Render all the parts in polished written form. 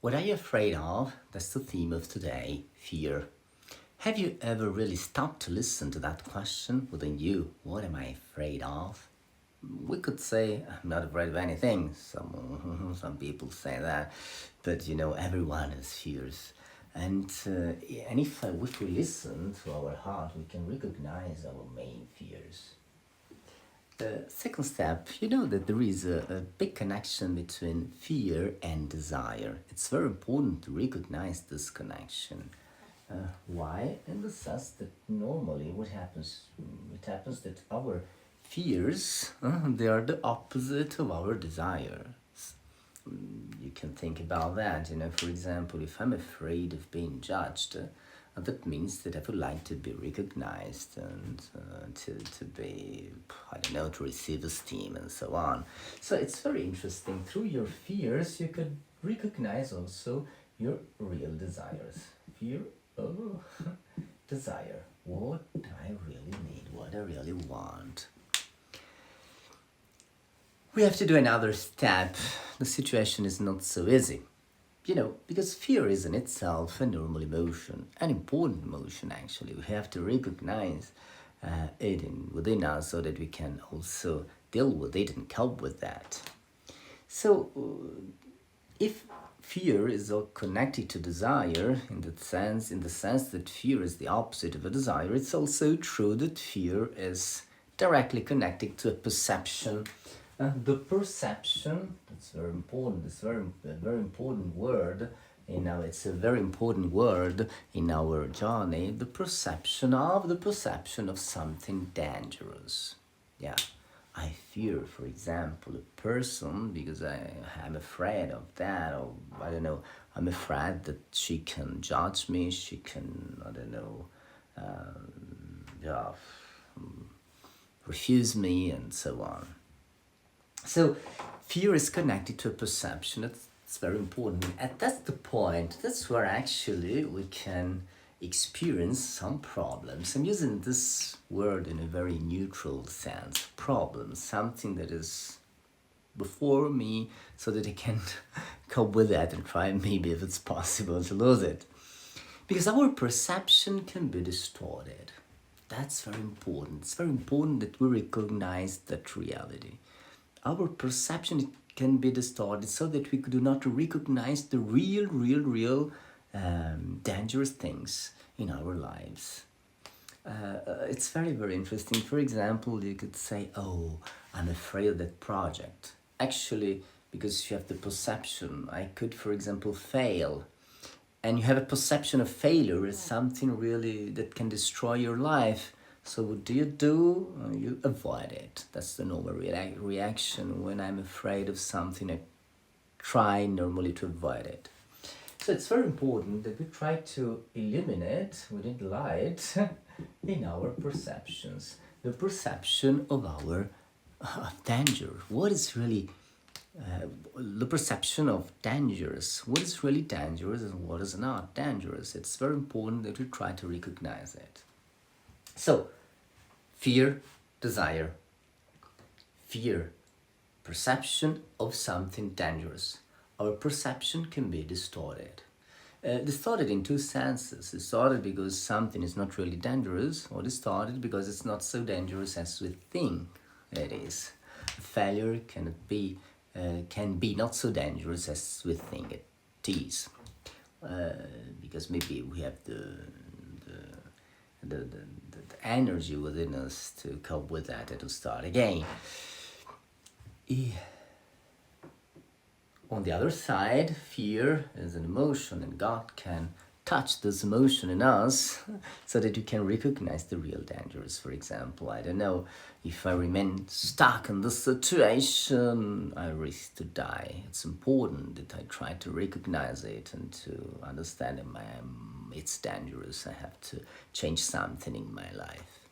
What are you afraid of? That's the theme of today, fear. Have you ever really stopped to listen to that question within you? What am I afraid of? We could say, I'm not afraid of anything. Some people say that. But everyone has fears. And if we listen to our heart, we can recognize our main fears. The second step, you know that there is a big connection between fear and desire. It's very important to recognize this connection. Why? In the sense that normally what happens, it happens that our fears, they are the opposite of our desires. You can think about that. For example, if I'm afraid of being judged, that means that I would like to be recognized and to be, I don't know, to receive esteem and so on. So it's very interesting. Through your fears, you could recognize also your real desires. Fear, oh, desire. What I really need, what I really want. We have to do another step. The situation is not so easy. Because fear is in itself a normal emotion, an important emotion actually. We have to recognize it within us so that we can also deal with it and cope with that. So, if fear is all connected to desire in the sense that fear is the opposite of a desire, it's also true that fear is directly connected to a perception. The perception, that's very important, it's a very important word it's a very important word in our journey, the perception of something dangerous. Yeah. I fear, for example, a person because I'm afraid of that, or I don't know, I'm afraid that she can judge me, she can, I don't know, yeah, refuse me, and so on. So, fear is connected to a perception. It's very important. And that's the point. That's where actually we can experience some problems. I'm using this word in a very neutral sense. Problem, something that is before me so that I can cope with that and try maybe if it's possible to lose it. Because our perception can be distorted. That's very important. It's very important that we recognize that reality. Our perception can be distorted so that we do not recognize the real dangerous things in our lives. It's very interesting. For example, you could say, oh, I'm afraid of that project. Actually, because you have the perception, I could, for example, fail. And you have a perception of failure as something really that can destroy your life. So what do? You avoid it. That's the normal reaction. When I'm afraid of something, I try normally to avoid it. So it's very important that we try to eliminate within light in our perceptions. The perception of our danger. What is really the perception of dangerous? What is really dangerous and what is not dangerous? It's very important that we try to recognize it. So, fear, desire. Fear, perception of something dangerous. Our perception can be distorted. Distorted in two senses. Distorted because something is not really dangerous, or distorted because it's not so dangerous as we think it is. Failure can be not so dangerous as we think it is. Because maybe we have the energy within us to cope with that and to start again. On the other side, fear is an emotion, and God can touch this emotion in us so that you can recognize the real dangers. For example, I don't know, if I remain stuck in this situation, I risk to die. It's important that I try to recognize it and to understand it's dangerous. I have to change something in my life.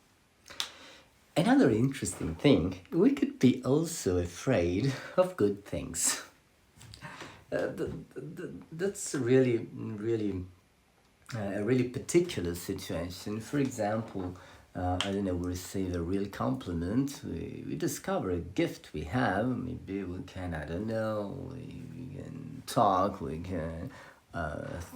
Another interesting thing, we could be also afraid of good things. That's really a really particular situation. For example, I don't know, we receive a real compliment, we discover a gift we have, maybe we can, I don't know, we can talk, we can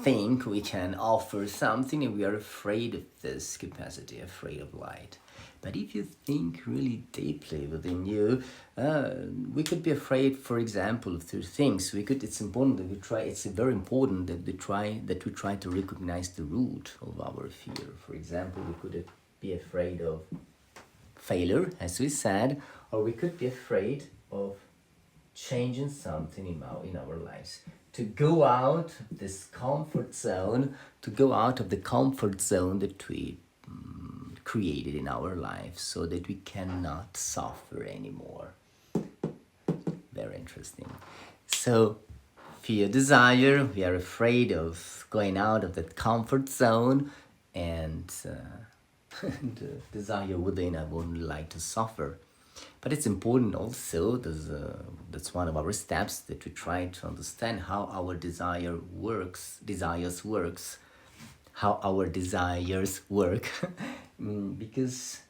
think, we can offer something, and we are afraid of this capacity, afraid of light. But if you think really deeply within you, we could be afraid, for example, of two things. It's important that we try. It's very important that we try to recognize the root of our fear. For example, we could be afraid of failure, as we said, or we could be afraid of changing something in our lives. To go out of this comfort zone, to go out of the comfort zone that we created in our lives, so that we cannot suffer anymore. Very interesting. So, fear, desire, we are afraid of going out of that comfort zone, and the desire within, I wouldn't like to suffer. But it's important also, that's one of our steps, that we try to understand how our desires works, how our desires work, because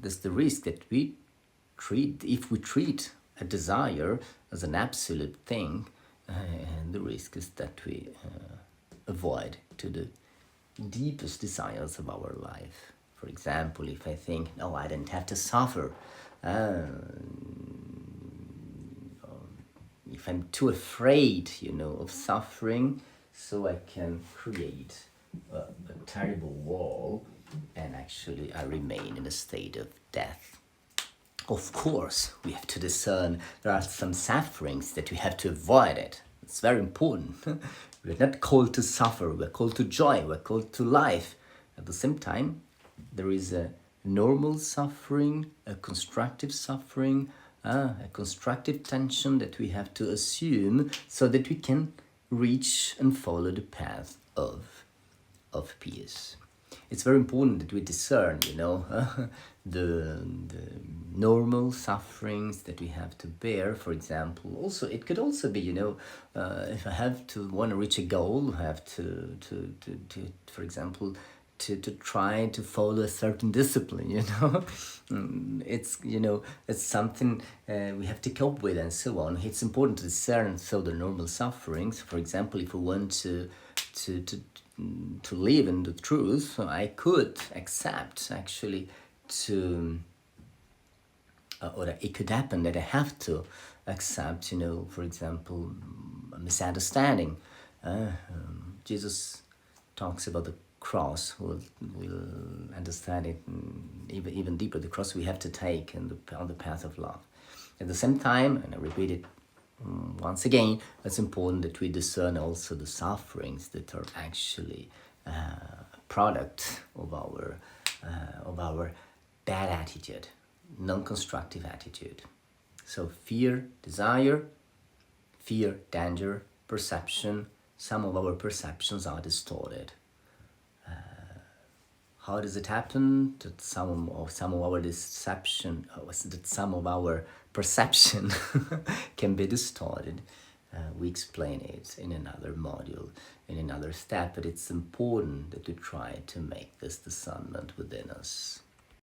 there's the risk that if we treat a desire as an absolute thing, and the risk is that we avoid to the deepest desires of our life. For example, if I think, no, I don't have to suffer, if I'm too afraid, of suffering, so I can create a terrible wall, and actually I remain in a state of death. Of course, we have to discern there are some sufferings that we have to avoid it. It's very important. We're not called to suffer, we're called to joy, we're called to life. At the same time, there is a normal suffering, a constructive suffering, a constructive tension that we have to assume, so that we can reach and follow the path of peace. It's very important that we discern, the normal sufferings that we have to bear. For example, also it could also be, if I want to reach a goal, I have to for example, to try to follow a certain discipline, it's something we have to cope with, and so on. It's important to discern the normal sufferings. For example, if we want to live in the truth, I could accept actually or it could happen that I have to accept, for example, a misunderstanding. Jesus talks about the cross. We'll understand it even deeper. The cross we have to take on the path of love. At the same time, and I repeat it once again, it's important that we discern also the sufferings that are actually a product of our bad attitude, non-constructive attitude. So fear, desire, fear, danger, perception. Some of our perceptions are distorted. How does it happen that some of our deception, that some of our perception can be distorted? We explain it in another module, in another step, but it's important that we try to make this discernment within us.